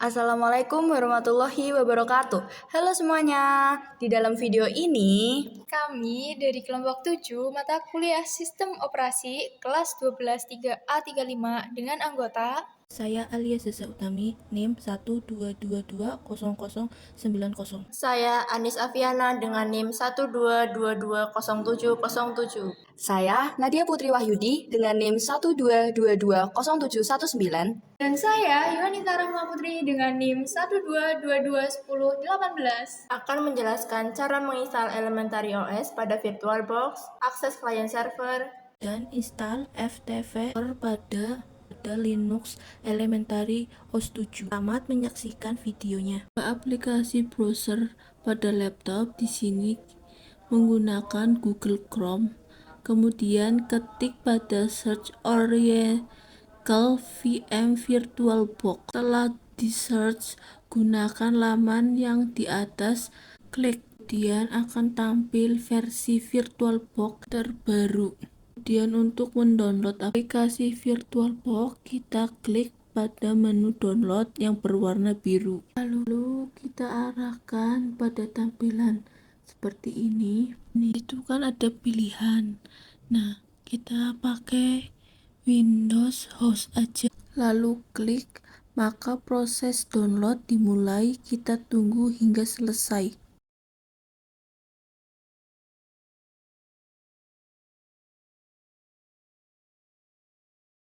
Assalamualaikum warahmatullahi wabarakatuh. Halo semuanya. Di dalam video ini, Kami dari kelompok 7 mata kuliah Sistem Operasi kelas 12 3A35 dengan anggota Saya Alia Zeza Utami, NIM 122200090. Saya Anis Afiana dengan NIM 122220707. saya Nadia Putri Wahyudi dengan NIM 122200719. dan saya Yunita Rahma Putri dengan NIM 122221018 Akan menjelaskan cara menginstal Elementary OS pada VirtualBox, akses client server, Dan install FTP pada Linux Elementary OS 7. Selamat menyaksikan videonya. Aplikasi browser pada laptop di sini menggunakan Google Chrome. Kemudian ketik pada search Oracle VM VirtualBox. Setelah di search, gunakan laman yang di atas, klik. Kemudian akan tampil versi VirtualBox terbaru. Kemudian untuk mendownload aplikasi VirtualBox, kita klik pada menu download yang berwarna biru. Lalu kita arahkan pada tampilan seperti ini. Itu kan ada pilihan. Nah, kita pakai Windows Host aja. Lalu klik, maka proses download dimulai. Kita tunggu hingga selesai.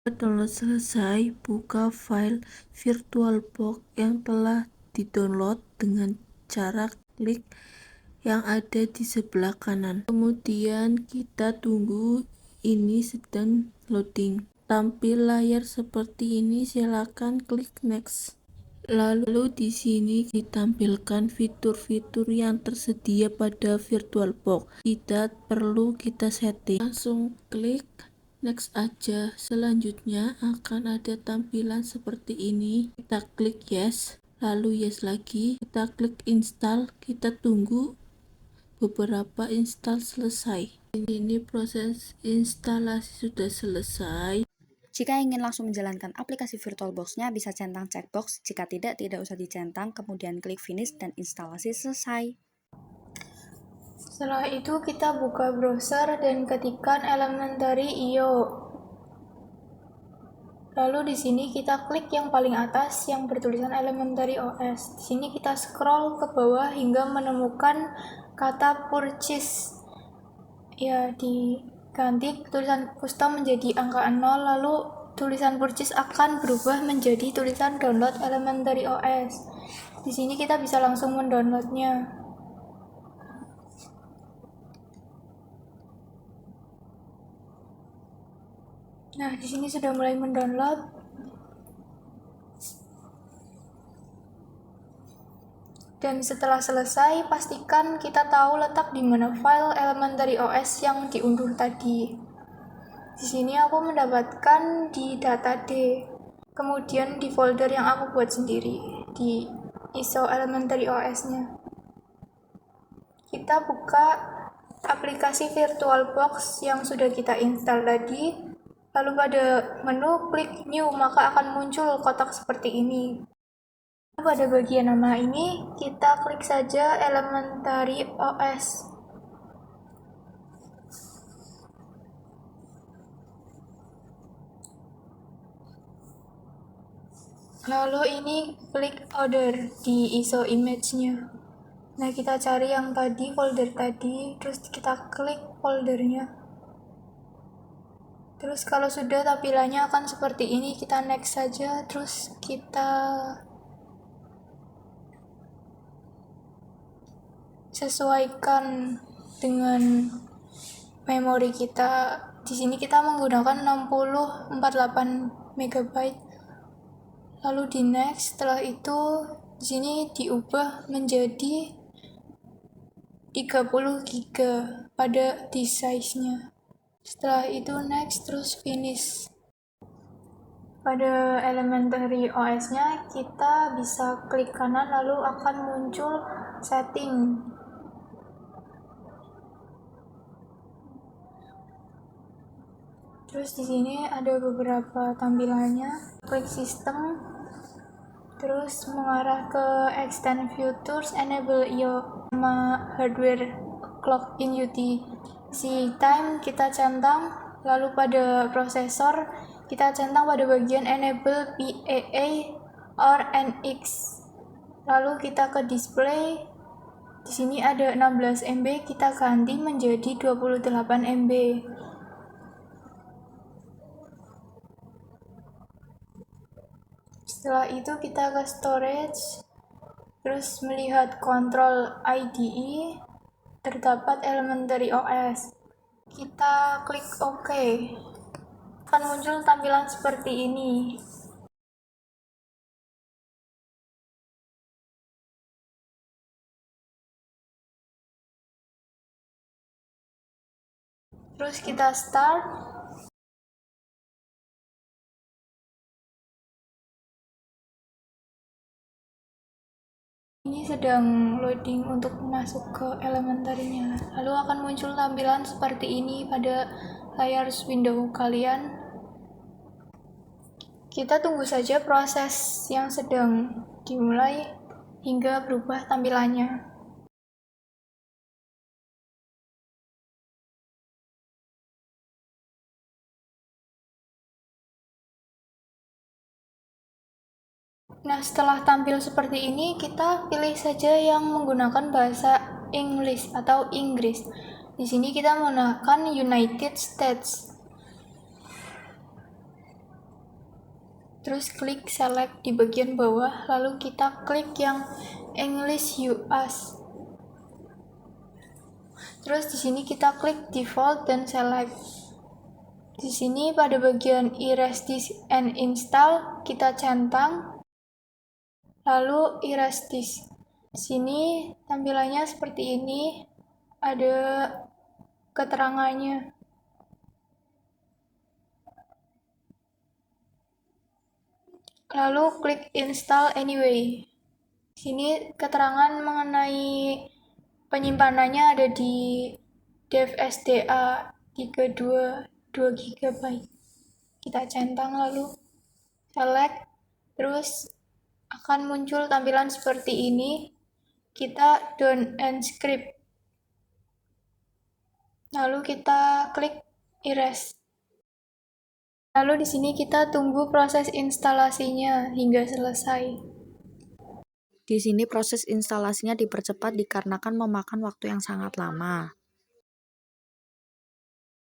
Download selesai, buka file VirtualBox yang telah di-download dengan cara klik yang ada di sebelah kanan. Kemudian kita tunggu ini sedang loading. Tampil layar seperti ini, silakan klik next. Lalu di sini ditampilkan fitur-fitur yang tersedia pada VirtualBox. Tidak perlu kita setting. Langsung klik next aja. Selanjutnya akan ada tampilan seperti ini. Kita klik yes, lalu yes lagi. Kita klik install, kita tunggu beberapa install selesai. Ini proses instalasi sudah selesai. jika ingin langsung menjalankan aplikasi VirtualBox-nya, bisa centang checkbox. Jika tidak usah dicentang, kemudian klik finish dan instalasi selesai. Setelah itu kita buka browser dan ketikkan Elementary.io. Lalu di sini kita klik yang paling atas yang bertulisan Elementary OS. Di sini kita scroll ke bawah hingga menemukan kata purchase. Ya, diganti tulisan custom menjadi angka 0, lalu tulisan purchase akan berubah menjadi tulisan download Elementary OS. Di sini kita bisa langsung mendownloadnya. Nah, di sini sudah mulai mendownload. Dan setelah selesai, pastikan kita tahu letak di mana file Elementary OS yang diunduh tadi. Di sini aku mendapatkan di data D, kemudian di folder yang aku buat sendiri, di ISO Elementary OS-nya. Kita buka aplikasi VirtualBox yang sudah kita install tadi, lalu pada menu klik New, maka akan muncul kotak seperti ini. Pada bagian nama ini, kita klik saja Elementary OS. Lalu ini klik order di ISO image-nya. Nah, kita cari yang tadi, folder tadi, terus kita klik foldernya. Terus kalau sudah tampilannya akan seperti ini, kita next saja, terus kita sesuaikan dengan memori kita. Di sini kita menggunakan 6048 MB. Lalu di next, setelah itu di sini diubah menjadi 30 GB pada di size-nya. Setelah itu next, terus finish. Pada Elementary OS-nya kita bisa klik kanan lalu akan muncul setting. Terus di sini ada beberapa tampilannya. Klik sistem, terus mengarah ke extend features, enable IO sama hardware clock in UTC time kita centang, lalu pada prosesor kita centang pada bagian enable PAA or NX, lalu kita ke display. Di sini ada 16 MB, kita ganti menjadi 28 MB. Setelah itu kita ke storage, terus melihat control IDE, terdapat elementary OS. Kita klik OK. Akan muncul tampilan seperti ini. Terus kita start. Ini sedang loading untuk masuk ke elementary-nya. Lalu akan muncul tampilan seperti ini pada layar window kalian. Kita tunggu saja proses yang sedang dimulai hingga berubah tampilannya. Nah, setelah tampil seperti ini, kita pilih saja yang menggunakan bahasa English atau Inggris. Di sini kita menggunakan United States. Terus klik select di bagian bawah, lalu kita klik yang English US. Terus di sini kita klik default dan select. Di sini pada bagian erase disk and install kita centang. Lalu erase disk. Di sini tampilannya seperti ini, ada keterangannya. Lalu klik install anyway. Di sini keterangan mengenai penyimpanannya ada di dev SDA 32 2 GB. Kita centang lalu select, terus akan muncul tampilan seperti ini. Kita down and script, lalu kita klik erase. Lalu di sini kita tunggu proses instalasinya hingga selesai. Di sini proses instalasinya dipercepat dikarenakan memakan waktu yang sangat lama.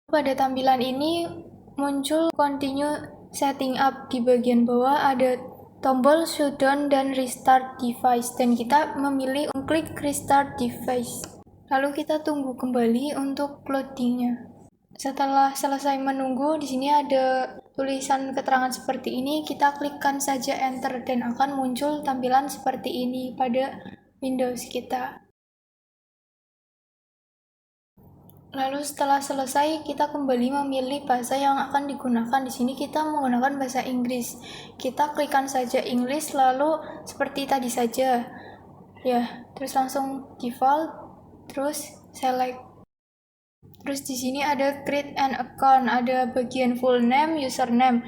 Pada tampilan ini muncul continue setting up. Di bagian bawah ada tombol shutdown dan restart device, dan kita memilih klik restart device. Lalu kita tunggu kembali untuk loadingnya. Setelah selesai menunggu, di sini ada tulisan keterangan seperti ini. Kita klikkan saja enter dan akan muncul tampilan seperti ini pada Windows kita. Lalu setelah selesai, kita kembali memilih bahasa yang akan digunakan. Di sini kita menggunakan bahasa Inggris. Kita klikkan saja English, lalu seperti tadi saja. Ya, terus langsung default, terus select. Terus di sini ada create an account, ada bagian full name, username.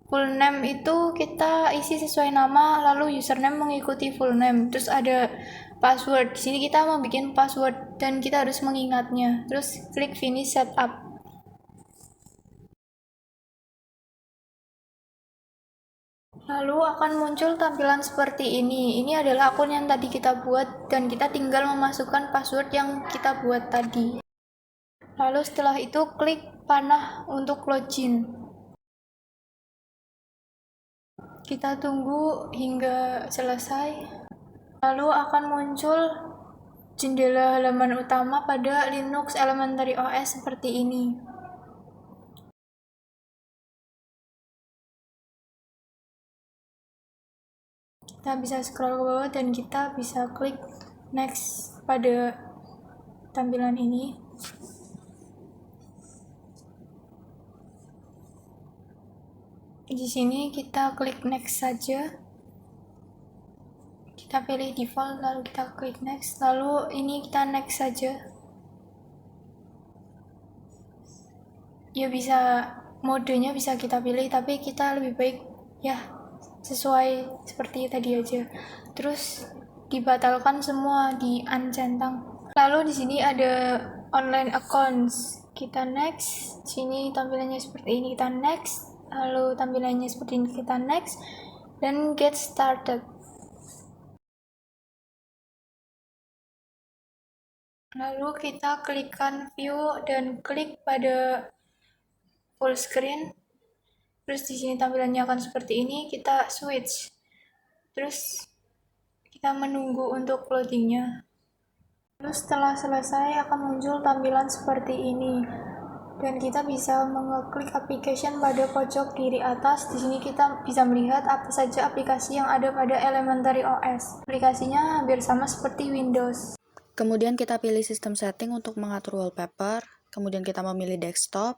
Full name itu kita isi sesuai nama, lalu username mengikuti full name. Terus ada password. Di sini kita mau bikin password dan kita harus mengingatnya. Terus klik finish setup. Lalu akan muncul tampilan seperti ini. Ini adalah akun yang tadi kita buat dan kita tinggal memasukkan password yang kita buat tadi. Lalu setelah itu klik panah untuk login. Kita tunggu hingga selesai. Lalu akan muncul jendela halaman utama pada Linux Elementary OS seperti ini. Kita bisa scroll ke bawah dan kita bisa klik next pada tampilan ini. Di sini kita klik next saja. Kita pilih default, lalu kita klik next, lalu ini kita next saja. Ya, bisa modenya bisa kita pilih, tapi kita lebih baik ya sesuai seperti tadi aja. Terus dibatalkan semua, di uncentang. Lalu di sini ada online accounts. Kita next. Sini tampilannya seperti ini, kita next. Lalu tampilannya seperti ini, kita next. Dan get started. Lalu kita klikkan view dan klik pada full screen. Terus di sini tampilannya akan seperti ini, kita switch. Terus kita menunggu untuk loadingnya. Lalu setelah selesai akan muncul tampilan seperti ini. Dan kita bisa mengeklik application pada pojok kiri atas. Di sini kita bisa melihat apa saja aplikasi yang ada pada Elementary OS. Aplikasinya hampir sama seperti Windows. Kemudian kita pilih sistem setting untuk mengatur wallpaper, kemudian kita memilih desktop,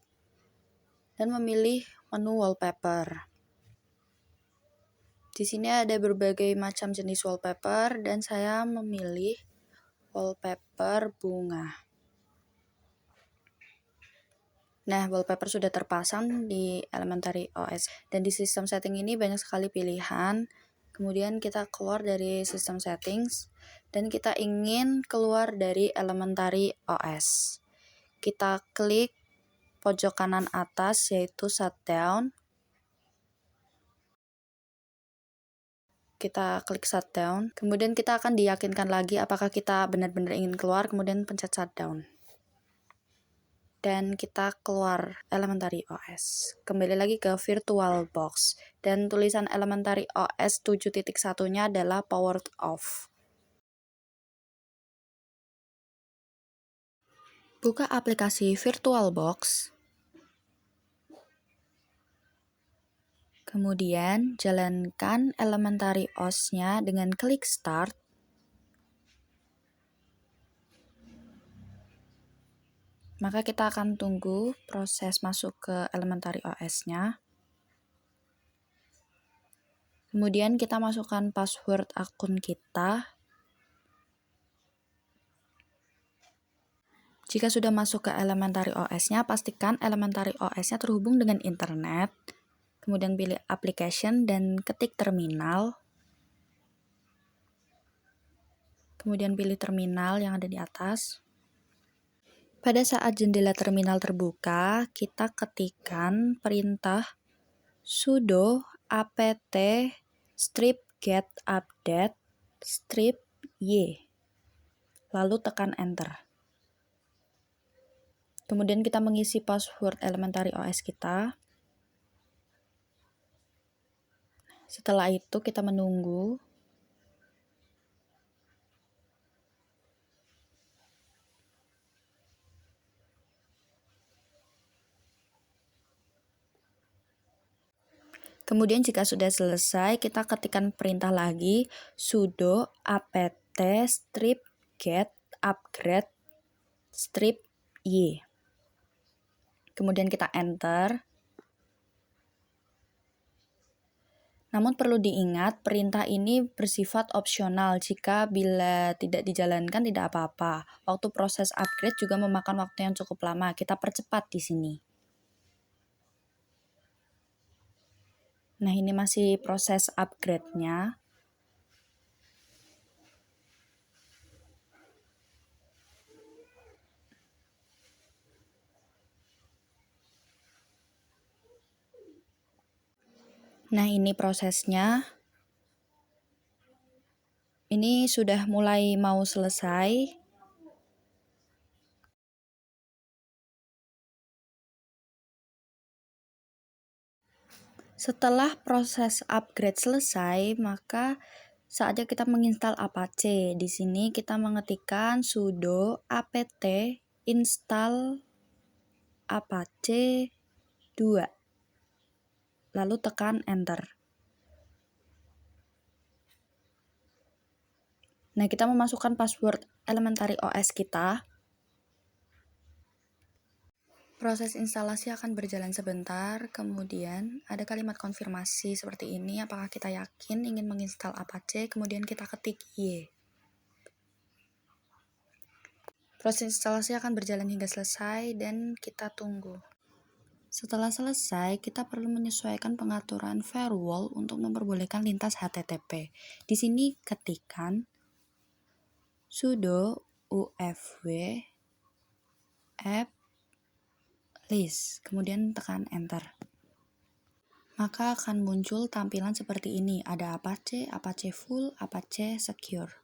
dan memilih menu wallpaper. Di sini ada berbagai macam jenis wallpaper, dan saya memilih wallpaper bunga. Nah, wallpaper sudah terpasang di Elementary OS, dan di sistem setting ini banyak sekali pilihan. Kemudian kita keluar dari sistem settings, dan kita ingin keluar dari Elementary OS. Kita klik pojok kanan atas yaitu shutdown. Kita klik shutdown, kemudian kita akan diyakinkan lagi apakah kita benar-benar ingin keluar, kemudian pencet shutdown. Dan kita keluar Elementary OS. Kembali lagi ke VirtualBox, dan tulisan Elementary OS 7.1-nya adalah powered off. Buka aplikasi VirtualBox. Kemudian jalankan Elementary OS-nya dengan klik start. Maka kita akan tunggu proses masuk ke Elementary OS-nya. Kemudian kita masukkan password akun kita. Jika sudah masuk ke Elementary OS-nya, pastikan Elementary OS-nya terhubung dengan internet. Kemudian pilih application dan ketik terminal. Kemudian pilih terminal yang ada di atas. Pada saat jendela terminal terbuka, kita ketikkan perintah sudo apt strip get update strip y. Lalu tekan enter. Kemudian kita mengisi password Elementary OS kita. Setelah itu kita menunggu. Kemudian jika sudah selesai, kita ketikkan perintah lagi sudo apt strip get upgrade strip y. Kemudian kita enter. Namun perlu diingat, perintah ini bersifat opsional. Jika bila tidak dijalankan tidak apa-apa. Waktu proses upgrade juga memakan waktu yang cukup lama. Kita percepat di sini. Nah, ini masih proses upgrade-nya. Nah, ini prosesnya. Ini sudah mulai mau selesai. Setelah proses upgrade selesai, maka saatnya kita menginstal Apache. Di sini kita mengetikkan sudo apt install Apache 2. Lalu tekan enter. Nah, kita memasukkan password Elementary OS kita. Proses instalasi akan berjalan sebentar, kemudian ada kalimat konfirmasi seperti ini, apakah kita yakin ingin menginstal Apache, kemudian kita ketik Y. Proses instalasi akan berjalan hingga selesai dan kita tunggu. Setelah selesai, kita perlu menyesuaikan pengaturan firewall untuk memperbolehkan lintas HTTP. Di sini ketikkan sudo ufw app list, kemudian tekan enter. Maka akan muncul tampilan seperti ini. Ada Apache, Apache Full, Apache Secure.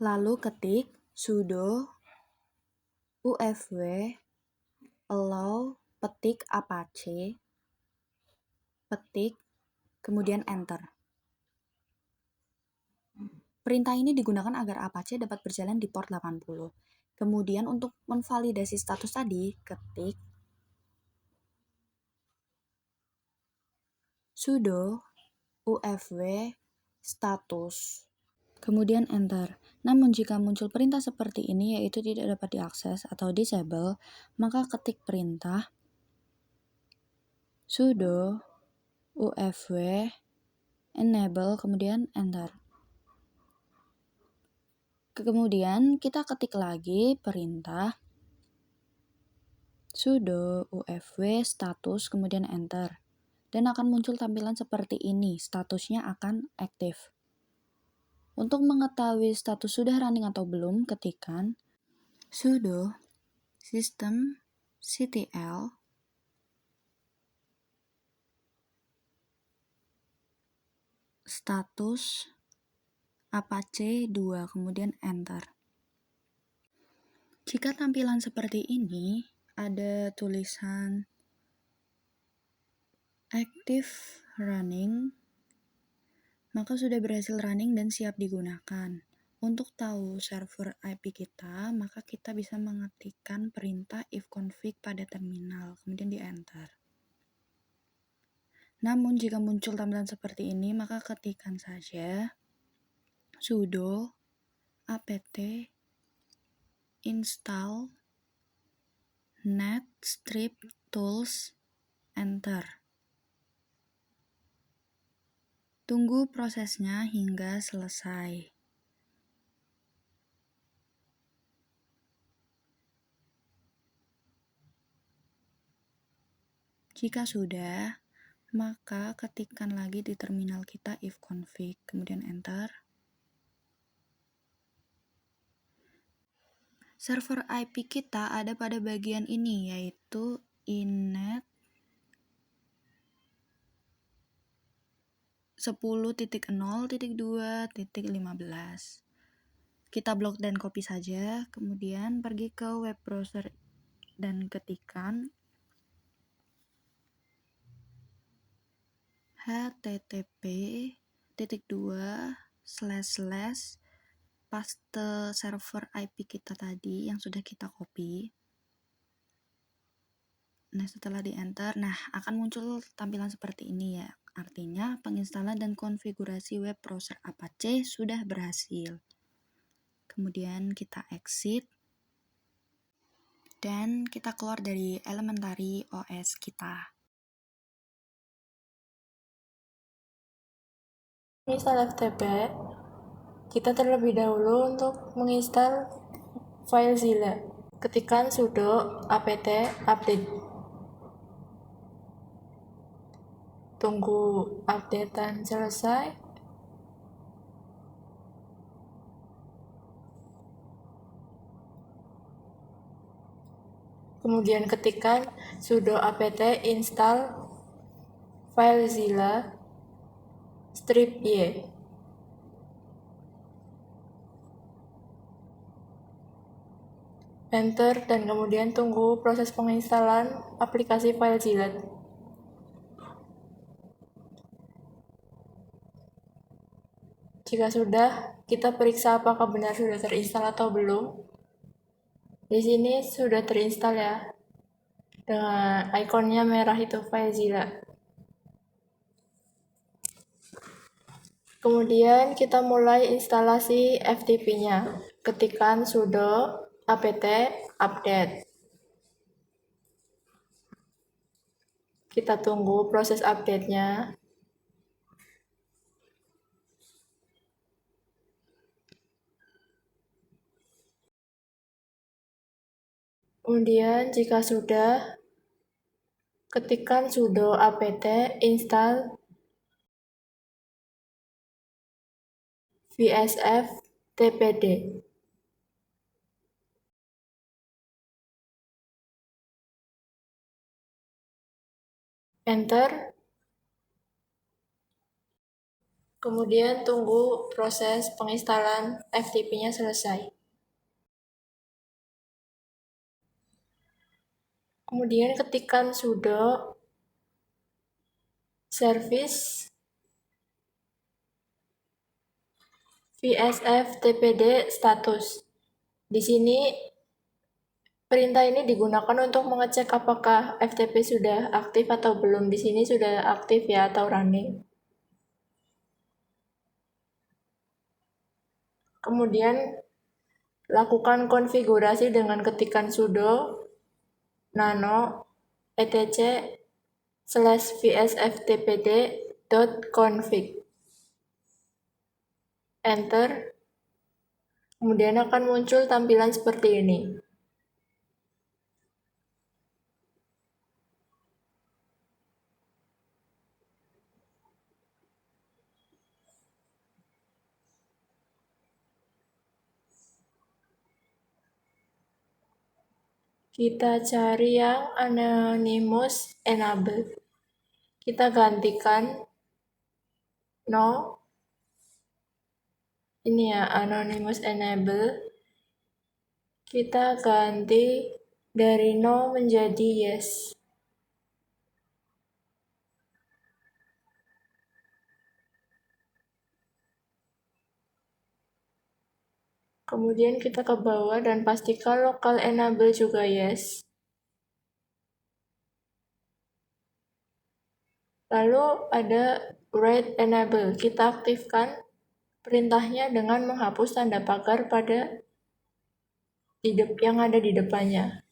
Lalu ketik sudo ufw allow petik Apache, petik, kemudian enter. Perintah ini digunakan agar Apache dapat berjalan di port 80. Kemudian untuk memvalidasi status tadi, ketik sudo ufw status, kemudian enter. Namun jika muncul perintah seperti ini yaitu tidak dapat diakses atau disable, maka ketik perintah sudo ufw enable, kemudian enter. Kemudian kita ketik lagi perintah sudo ufw status, kemudian enter. Dan akan muncul tampilan seperti ini, statusnya akan aktif. Untuk mengetahui status sudah running atau belum, ketikkan sudo systemctl status Apache 2, kemudian enter. Jika tampilan seperti ini, ada tulisan active running, maka sudah berhasil running dan siap digunakan. Untuk tahu server IP kita, maka kita bisa mengetikkan perintah ifconfig pada terminal, kemudian di enter. Namun jika muncul tampilan seperti ini, maka ketikkan saja sudo apt install netstrip tools, enter. Tunggu prosesnya hingga selesai. Jika sudah, maka ketikkan lagi di terminal kita ifconfig, kemudian enter. Server IP kita ada pada bagian ini, yaitu inet 10.0.2.15. Kita blok dan copy saja, kemudian pergi ke web browser dan ketikkan http:// paste server IP kita tadi yang sudah kita copy. Nah, setelah di enter, akan muncul tampilan seperti ini ya. Artinya penginstalan dan konfigurasi web browser Apache sudah berhasil. Kemudian kita exit dan kita keluar dari Elementary OS kita. Install FTP, kita terlebih dahulu untuk menginstal FileZilla. Ketikkan sudo apt update. Tunggu updatean selesai. Kemudian ketikkan sudo apt install FileZilla strip y. Enter dan kemudian tunggu proses penginstalan aplikasi FileZilla. Jika sudah, kita periksa apakah benar sudah terinstall atau belum. Di sini sudah terinstall ya, dengan ikonnya merah itu FileZilla. Kemudian kita mulai instalasi FTP-nya. Ketikkan sudo apt update. Kita tunggu proses update-nya. Kemudian jika sudah, ketikkan sudo apt install vsf tpd. Enter. Kemudian tunggu proses penginstalan FTP-nya selesai. Kemudian ketikkan sudo service vsf tpd status. Di sini perintah ini digunakan untuk mengecek apakah FTP sudah aktif atau belum. Di sini sudah aktif ya atau running. Kemudian lakukan konfigurasi dengan ketikan sudo nano etc/vsftpd.config. Enter. Kemudian akan muncul tampilan seperti ini. Kita cari yang anonymous enable. Kita gantikan no. Ini ya anonymous enable. Kita ganti dari no menjadi yes. Kemudian kita ke bawah dan pastikan local enable juga yes. Lalu ada write enable. Kita aktifkan perintahnya dengan menghapus tanda pagar pada yang ada di depannya.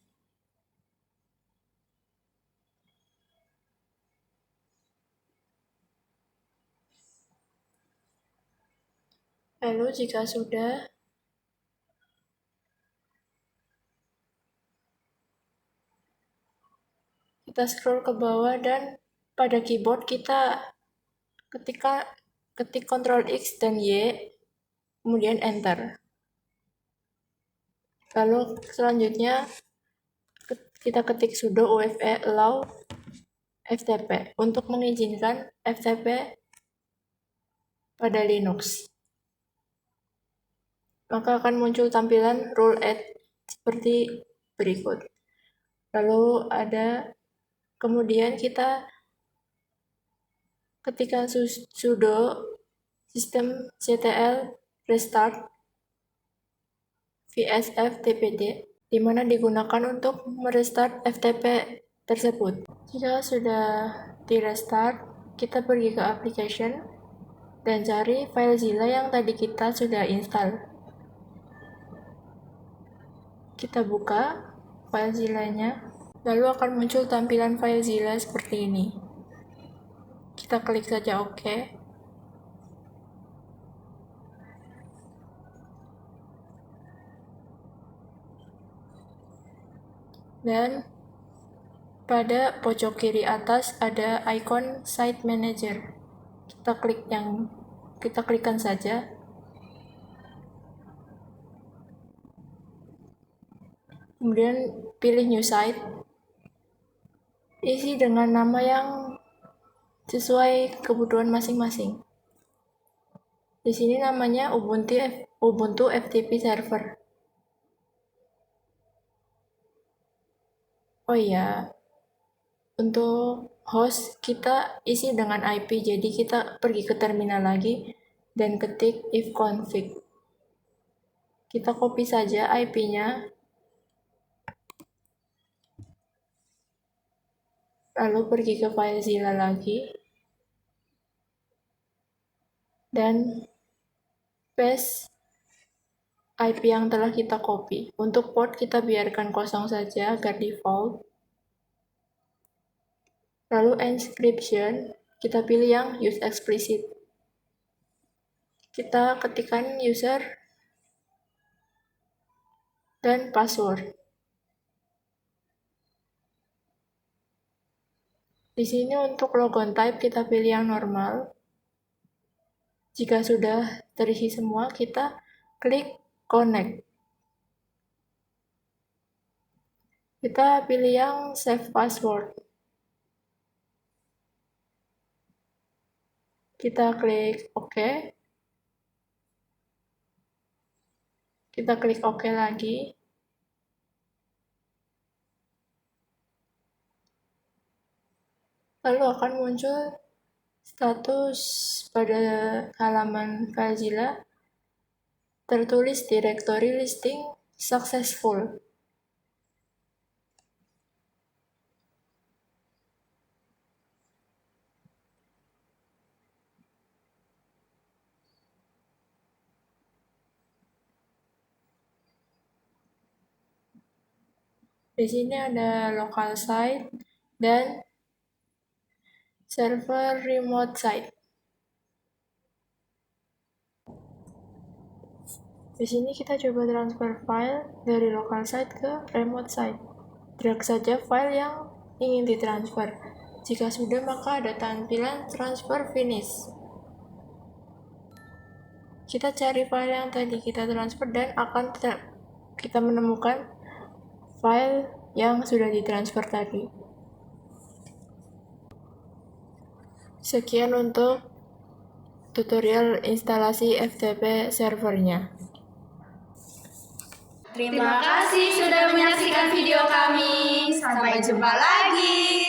Lalu jika sudah, kita scroll ke bawah dan pada keyboard kita ketik Ctrl X dan Y, kemudian Enter. Lalu selanjutnya kita ketik sudo ufe allow ftp untuk mengizinkan FTP pada Linux. Maka akan muncul tampilan rule add seperti berikut. Lalu kemudian kita ketikkan sudo systemctl restart vsf tpd, di mana digunakan untuk merestart FTP tersebut. Jika sudah di restart, kita pergi ke application dan cari FileZilla yang tadi kita sudah install. Kita buka FileZilla-nya, lalu akan muncul tampilan FileZilla seperti ini. Kita klik saja OK. Dan pada pojok kiri atas ada icon Site Manager. Kita klikkan saja. Kemudian pilih New Site. Isi dengan nama yang sesuai kebutuhan masing-masing. Di sini namanya Ubuntu FTP Server. Oh iya, untuk host kita isi dengan IP, jadi kita pergi ke terminal lagi dan ketik ifconfig. Kita copy saja IP-nya, lalu pergi ke FileZilla lagi, dan paste IP yang telah kita copy. Untuk port kita biarkan kosong saja agar default. Lalu encryption, kita pilih yang use explicit. Kita ketikkan user dan password. Di sini untuk logon type kita pilih yang normal. Jika sudah terisi semua, kita klik connect. Kita pilih yang save password. Kita klik OK. Kita klik OK lagi. Lalu akan muncul status pada halaman FileZilla tertulis directory listing successful. Di sini ada local site dan server remote site. Di sini kita coba transfer file dari local site ke remote site. Drag saja file yang ingin ditransfer. Jika sudah, maka ada tampilan transfer finish. Kita cari file yang tadi kita transfer dan akan kita menemukan file yang sudah ditransfer tadi. Sekian untuk tutorial instalasi FTP servernya. Terima kasih sudah menyaksikan video kami. Sampai jumpa lagi.